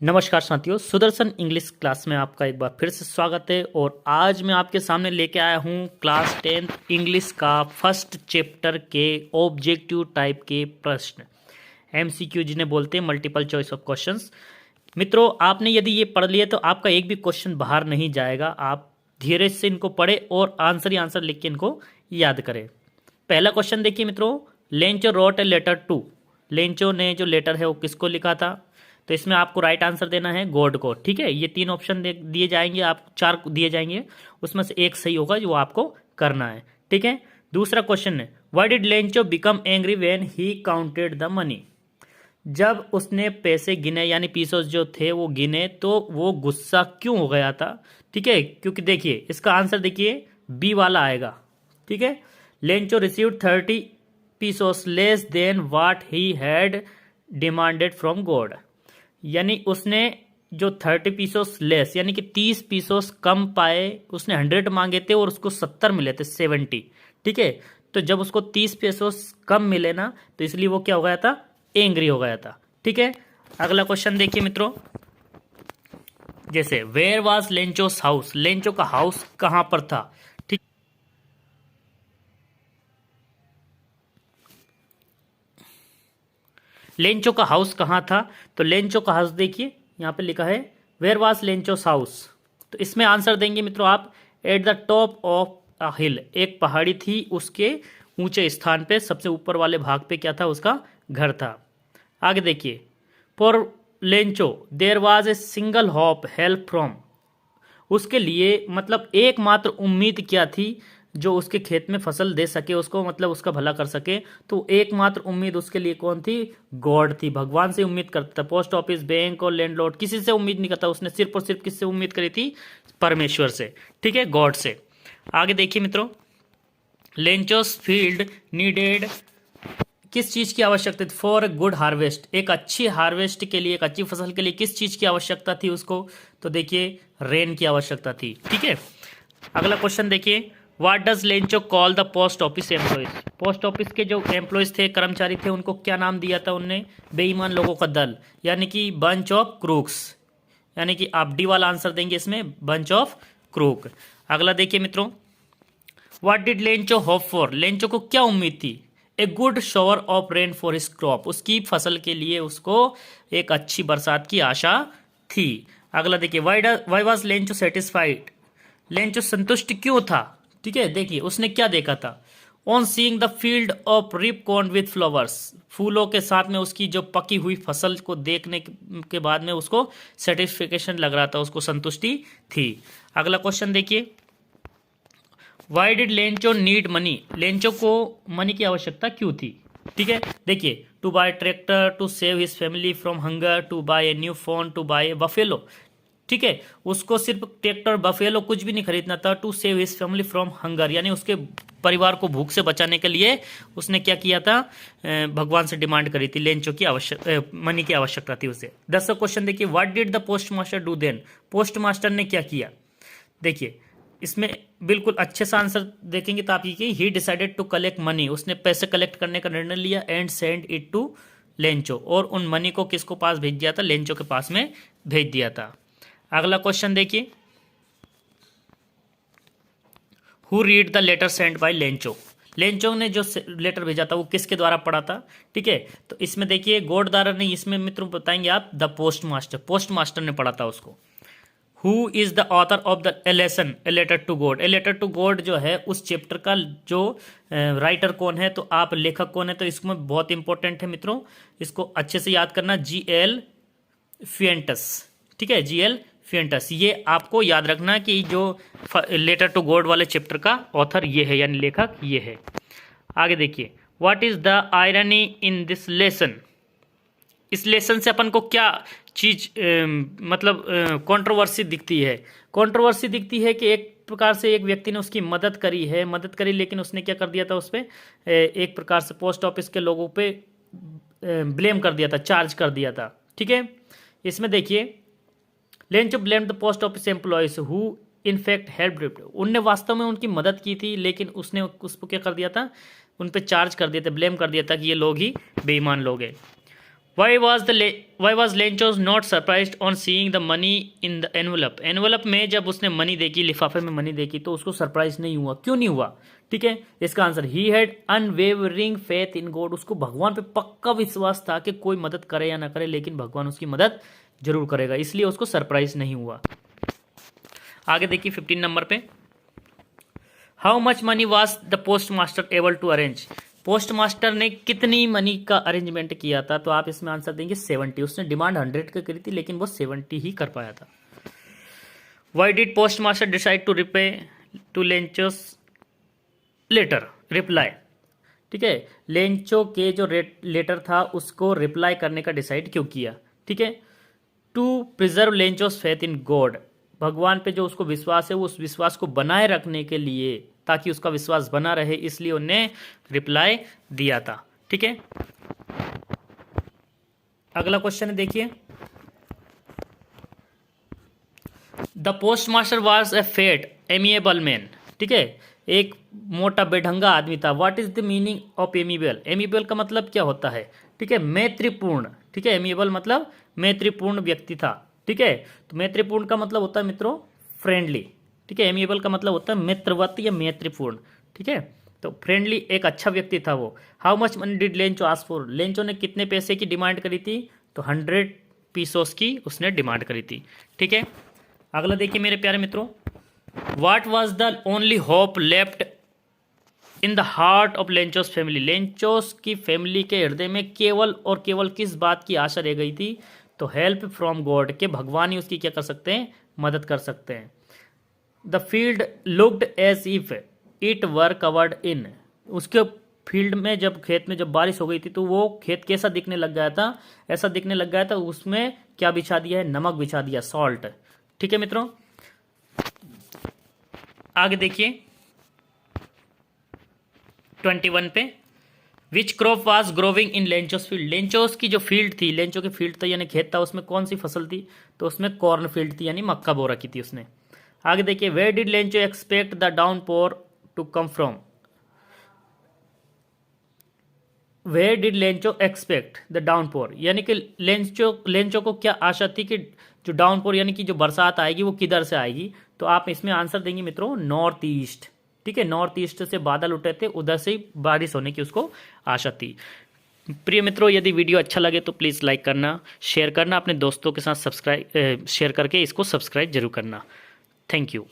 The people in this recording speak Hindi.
नमस्कार साथियों, सुदर्शन इंग्लिश क्लास में आपका एक बार फिर से स्वागत है। और आज मैं आपके सामने लेके आया हूँ क्लास 10th इंग्लिश का फर्स्ट चैप्टर के ऑब्जेक्टिव टाइप के प्रश्न, एमसीक्यू जिन्हें बोलते हैं, मल्टीपल चॉइस ऑफ क्वेश्चंस। मित्रों, आपने यदि ये पढ़ लिया तो आपका एक भी क्वेश्चन बाहर नहीं जाएगा। आप धीरे से इनको पढ़े और आंसर ही आंसर लिख के इनको याद करें। पहला क्वेश्चन देखिए मित्रों, Lencho wrote a letter to. Lencho ने जो लेटर है वो किसको लिखा था? तो इसमें आपको राइट आंसर देना है गॉड को। ठीक है, ये 3 ऑप्शन दिए जाएंगे, आप 4 दिए जाएंगे, उसमें से एक सही होगा जो आपको करना है। ठीक है, दूसरा क्वेश्चन है, why did Lencho become angry when he counted the money. जब उसने पैसे गिने यानी पीसोस जो थे वो गिने तो वो गुस्सा क्यों हो गया था? ठीक है, क्योंकि देखिए इसका आंसर देखिए बी वाला आएगा। ठीक है, Lencho received 30 pesos less than what he had demanded from God. यानी उसने जो 30 पीसोस लेस यानी कि 30 पीसोस कम पाए, उसने 100 मांगे थे और उसको 70 मिले थे, 70। ठीक है, तो जब उसको 30 पीसोस कम मिले ना, तो इसलिए वो क्या हो गया था, एंग्री हो गया था। ठीक है, अगला क्वेश्चन देखिए मित्रों, जैसे वेयर वाज लेंचोस हाउस। लेंचो का हाउस कहां पर था? ठीक, लेंचो का हाउस कहाँ था? तो लेंचो का हाउस देखिए यहाँ पे लिखा है वेयर वाज लेंचोस हाउस। तो इसमें आंसर देंगे मित्रों आप, at the top of a hill. एक पहाड़ी थी, उसके ऊंचे स्थान पे सबसे ऊपर वाले भाग पे क्या था, उसका घर था। आगे देखिए, for Lencho there was a single hope help from. उसके लिए मतलब एकमात्र उम्मीद क्या थी जो उसके खेत में फसल दे सके, उसको मतलब उसका भला कर सके। तो एकमात्र उम्मीद उसके लिए कौन थी? गॉड थी, भगवान से उम्मीद करता था। पोस्ट ऑफिस, बैंक और लैंडलॉर्ड किसी से उम्मीद नहीं करता, उसने सिर्फ और सिर्फ किससे उम्मीद करी थी? परमेश्वर से। ठीक है, गॉड से। आगे देखिए मित्रों, लेंचोस फील्ड नीडेड किस चीज की आवश्यकता थी? For a good harvest. एक अच्छी हार्वेस्ट के लिए, एक अच्छी फसल के लिए किस चीज की आवश्यकता थी उसको? तो देखिए रेन की आवश्यकता थी। ठीक है, अगला क्वेश्चन देखिए, what does Lencho call the post office employees. Post office के जो एम्प्लॉयज थे, कर्मचारी थे, उनको क्या नाम दिया था उनने? बेईमान लोगों का दल, यानी कि बंच ऑफ क्रूक्स। यानी कि आप डी वाला आंसर देंगे इसमें, बंच ऑफ क्रूक। अगला देखिए मित्रों, what did Lencho hope for. Lencho को क्या उम्मीद थी? A good shower of rain for his crop. उसकी फसल के लिए उसको एक अच्छी बरसात की आशा थी। अगला देखिए, why was Lencho satisfied. Lencho संतुष्ट क्यों था? ठीक है, देखिए उसने क्या देखा था, on seeing the field of ripe corn with flowers. फूलों के साथ में उसकी जो पकी हुई फसल को देखने के बाद में उसको सेटिस्फिकेशन लग रहा था, उसको संतुष्टि थी। अगला क्वेश्चन देखिए, why did Lencho need money. Lencho को मनी की आवश्यकता क्यों थी? ठीक है, देखिए, to buy tractor, to save his family from hunger, to buy a new phone, to buy a buffalo. ठीक है, उसको सिर्फ ट्रैक्टर, बफेलो कुछ भी नहीं खरीदना था। To save his family from hunger, यानी उसके परिवार को भूख से बचाने के लिए उसने क्या किया था, भगवान से डिमांड करी थी। लेंचो की मनी की आवश्यकता थी उसे। 10वां क्वेश्चन देखिए, what did the post master do then. Post master ने क्या किया? देखिए इसमें बिल्कुल अच्छे से आंसर देखेंगे तो आप ये, he decided to collect money. उसने पैसे कलेक्ट करने का निर्णय लिया, and send it to Lencho. और उन मनी को किसको पास भेज दिया था? लेंचो के पास में भेज दिया था। अगला क्वेश्चन देखिए, who read the letter send by Lencho. Lencho ने जो लेटर भेजा था वो किसके द्वारा पढ़ा था? ठीक है, तो इसमें देखिए गॉड द्वारा नहीं, इसमें मित्रों बताएंगे आप, the post master. Post master ने पढ़ा था उसको। Who is the author of the a lesson a letter to God. A letter to God जो है उस चैप्टर का जो राइटर कौन है, तो आप लेखक कौन है? तो इसमें बहुत इंपॉर्टेंट है मित्रों, इसको अच्छे से याद करना, जी.एल. फिएंटस। ठीक है, जी.एल. फिएंटस। ये आपको याद रखना कि जो लेटर टू गॉड वाले चैप्टर का ऑथर ये है, यानी लेखक ये है। आगे देखिए, what is the irony in this lesson. इस लेसन से अपन को क्या चीज मतलब कंट्रोवर्सी दिखती है? कंट्रोवर्सी दिखती है कि एक प्रकार से एक व्यक्ति ने उसकी मदद करी, लेकिन उसने क्या कर दिया था उस पर, एक प्रकार से पोस्ट ऑफिस के लोगों पे ब्लेम कर दिया था, चार्ज कर दिया था। ठीक है, इसमें देखिए, Lencho blamed the post office employees who in fact helped. उनने वास्तव में उनकी मदद की थी, लेकिन उसने उसको क्या कर दिया था, उन पे चार्ज कर दिया था, ब्लेम कर दिया था कि ये लोग ही बेईमान लोग हैं। Why was Lenchos not surprised on seeing the money in the envelope? Envelope में जब उसने मनी देखी, लिफाफे में मनी देखी, तो उसको सरप्राइज नहीं हुआ। क्यों नहीं हुआ? ठीक है, इसका answer he had unwavering faith in God. उसको भगवान पे पक्का विश्वास था कि कोई मदद करे या ना करे, लेकिन भगवान उसकी मदद जरूर करेगा, इसलिए उसको सरप्राइज नहीं हुआ। आगे देखिए 15 नंबर पे, how much money was the post master able to arrange? Post master ने कितनी मनी का अरेंजमेंट किया था? तो आप इसमें आंसर देंगे 70। उसने डिमांड 100 की करी थी, लेकिन वो 70 ही कर पाया था। Why did postmaster decide to reply to Lencho's letter? Reply, ठीक है, लेंचो के जो लेटर था उसको रिप्लाई करने का डिसाइड क्यों किया? ठीक है, to preserve Lencho's faith in God. भगवान पे जो उसको विश्वास है, वो उस विश्वास को बनाए रखने के लिए, ताकि उसका विश्वास बना रहे, इसलिए उन्हें रिप्लाई दिया था। ठीक है, अगला क्वेश्चन है, देखिए, the post master was a fat amiable man. ठीक है, एक मोटा बेढंगा आदमी था। What is the meaning of amiable? Amiable का मतलब क्या होता है? ठीक है, मैत्रीपूर्ण। ठीक है, एमिएबल मतलब मैत्रीपूर्ण व्यक्ति था। ठीक है, तो मैत्रीपूर्ण का मतलब होता है मित्रों फ्रेंडली। ठीक है, एमिएबल का मतलब होता है मित्रवत या मैत्रीपूर्ण। ठीक है, तो फ्रेंडली, एक अच्छा व्यक्ति था वो। How much money did Lencho ask for? Lencho ने कितने पैसे की डिमांड करी थी? तो 100 पीसोस की उसने डिमांड करी थी। ठीक है, अगला देखिए मेरे प्यारे मित्रों, what was the only hope left in the heart of Lencho's family? Lencho's की फैमिली के हृदय में केवल और केवल किस बात की आशा रह गई थी? तो हेल्प फ्रॉम गॉड, के भगवान ही उसकी क्या कर सकते हैं? मदद कर सकते हैं। The field looked as if it were covered in. उसके फील्ड में, जब खेत में जब बारिश हो गई थी, तो वो खेत कैसा दिखने लग गया था? ऐसा दिखने लग गया था, उसमें क्या बिछा दिया है? नमक बिछा दिया, सॉल्ट। ठीक है मित्रों, आगे देखिए 21 पे, which crop was growing in Lencho's field? Lencho's की जो फील्ड थी, लेंचो की फील्ड था यानी खेत था, उसमें कौन सी फसल थी? तो उसमें कॉर्न फील्ड थी, यानी मक्का बो रखी थी उसने। आगे देखिए, where did Lencho expect the downpour to come from? Where did Lencho expect the downpour, यानी कि लेंचो को क्या आशा थी कि जो डाउनपोर यानी कि जो बरसात आएगी वो किधर से आएगी? तो आप इसमें आंसर देंगे मित्रों नॉर्थ ईस्ट। ठीक है, नॉर्थ ईस्ट से बादल उठे थे, उधर से ही बारिश होने की उसको आशा थी। प्रिय मित्रों, यदि वीडियो अच्छा लगे तो प्लीज़ लाइक करना, शेयर करना, अपने दोस्तों के साथ शेयर करके इसको सब्सक्राइब जरूर करना। Thank you.